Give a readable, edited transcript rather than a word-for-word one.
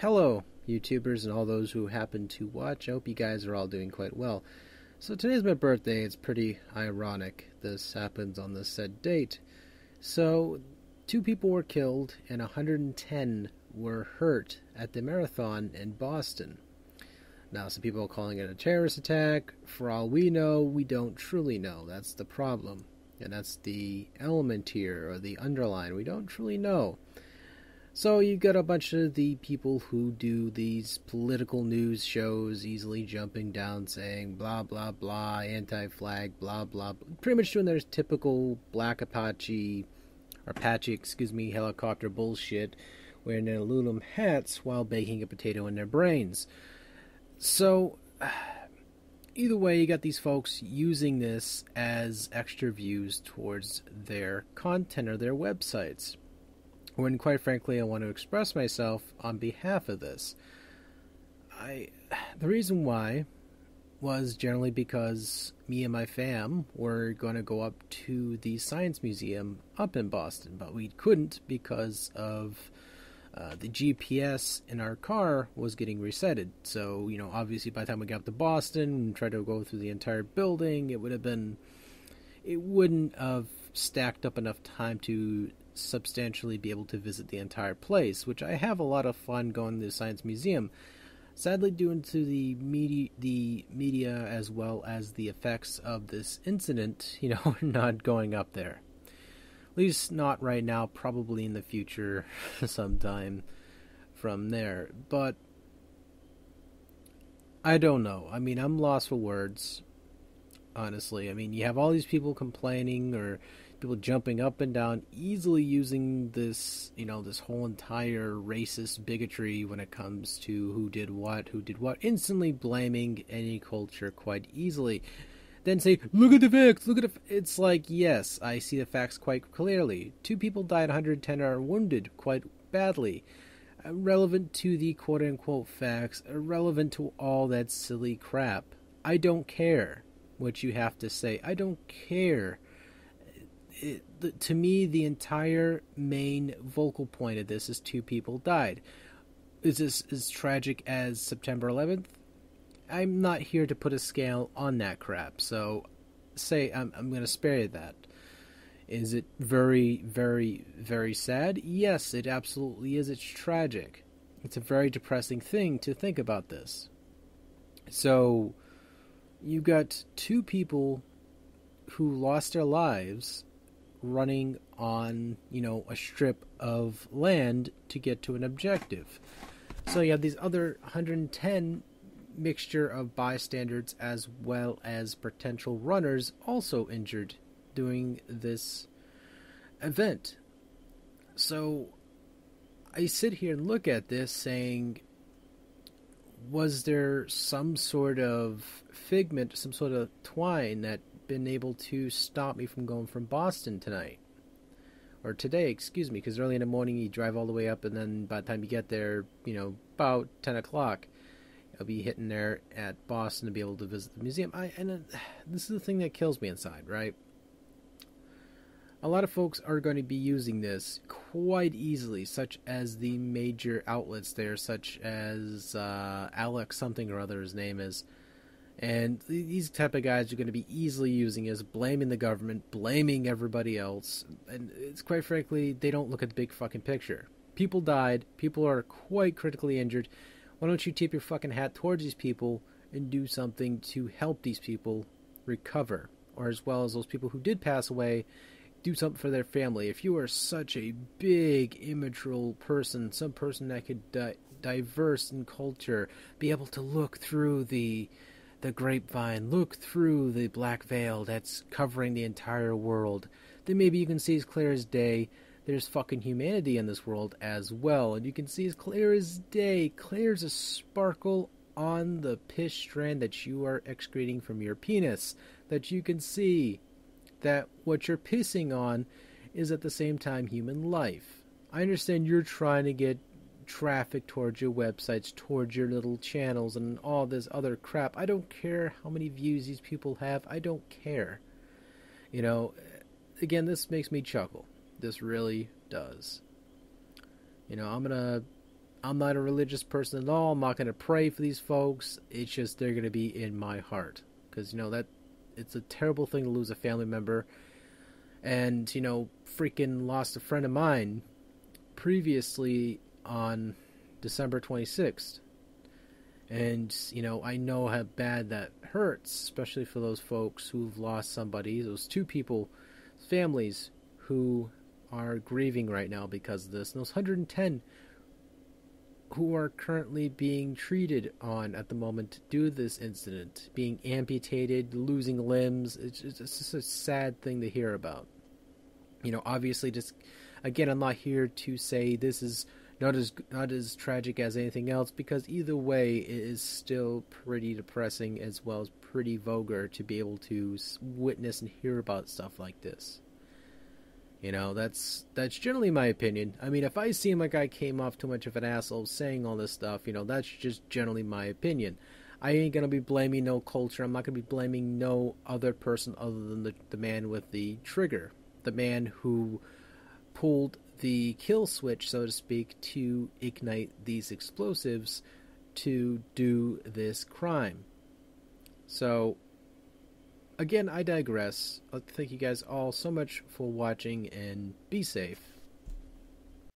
Hello, YouTubers and all those who happen to watch. I hope you guys are all doing quite well. So today's my birthday. It's pretty ironic this happens on this said date. So, 2 people were killed and 110 were hurt at the marathon in Boston. Now, some people are calling it a terrorist attack. For all we know, we don't truly know. That's the problem. And that's the element here, or the underline. We don't truly know. So you've got a bunch of the people who do these political news shows easily jumping down saying blah blah blah, anti-flag, blah blah, pretty much doing their typical black Apache helicopter bullshit, wearing their aluminum hats while baking a potato in their brains. So either way, you got these folks using this as extra views towards their content or their websites, when quite frankly I want to express myself on behalf of this. The reason why was generally because me and my fam were going to go up to the Science Museum up in Boston, but we couldn't because of the GPS in our car was getting resetted. So, obviously by the time we got up to Boston and tried to go through the entire building, it wouldn't have stacked up enough time to substantially be able to visit the entire place, which I have a lot of fun going to the Science Museum. Sadly, due to the media as well as the effects of this incident, we're not going up there. At least not right now, probably in the future sometime from there. But I don't know. I'm lost for words, honestly. You have all these people complaining or people jumping up and down, easily using this, this whole entire racist bigotry when it comes to who did what, instantly blaming any culture quite easily. Then say, look at the facts, It's like, yes, I see the facts quite clearly. 2 people died, 110 are wounded quite badly. Irrelevant to the quote-unquote facts, irrelevant to all that silly crap. I don't care what you have to say. I don't care. To me, the entire main vocal point of this is 2 people died. Is this as tragic as September 11th? I'm not here to put a scale on that crap, so I'm going to spare you that. Is it very, very, very sad? Yes, it absolutely is. It's tragic. It's a very depressing thing to think about this. So, you got 2 people who lost their lives running on, a strip of land to get to an objective. So you have these other 110 mixture of bystanders as well as potential runners also injured doing this event. So I sit here and look at this saying, was there some sort of figment, some sort of twine that been able to stop me from going from Boston tonight? Or today, excuse me, because early in the morning you drive all the way up and then by the time you get there, about 10 o'clock, I'll be hitting there at Boston to be able to visit the museum. This is the thing that kills me inside, right? A lot of folks are going to be using this quite easily, such as the major outlets there, such as Alex something or other his name is. And these type of guys are going to be easily using this, blaming the government, blaming everybody else. And it's quite frankly, they don't look at the big fucking picture. People died. People are quite critically injured. Why don't you tip your fucking hat towards these people and do something to help these people recover? Or as well as those people who did pass away, do something for their family. If you are such a big, immature person, some person that could diverse in culture, be able to look through the grapevine, look through the black veil that's covering the entire world, then maybe you can see as clear as day there's fucking humanity in this world as well. And you can see as clear as day, clear as a sparkle on the piss strand that you are excreting from your penis, that you can see that what you're pissing on is at the same time human life. I understand you're trying to get traffic towards your websites, towards your little channels and all this other crap. I don't care how many views these people have. I don't care. Again, this makes me chuckle. This really does. I'm gonna I'm not a religious person at all. I'm not going to pray for these folks. It's just they're going to be in my heart. Because, that it's a terrible thing to lose a family member. And, freaking lost a friend of mine previously on December 26th. And, I know how bad that hurts, especially for those folks who've lost somebody. Those two people, families who are grieving right now because of this. And those 110 who are currently being treated on at the moment due to this incident, being amputated, losing limbs. It's just a sad thing to hear about. Obviously, just again, I'm not here to say this is not as tragic as anything else, because either way, it is still pretty depressing as well as pretty vulgar to be able to witness and hear about stuff like this. That's generally my opinion. I mean, if I seem like I came off too much of an asshole saying all this stuff, that's just generally my opinion. I ain't gonna be blaming no culture. I'm not gonna be blaming no other person other than the man with the trigger. The man who pulled the kill switch, so to speak, to ignite these explosives to do this crime. So, again, I digress. Thank you guys all so much for watching, and be safe.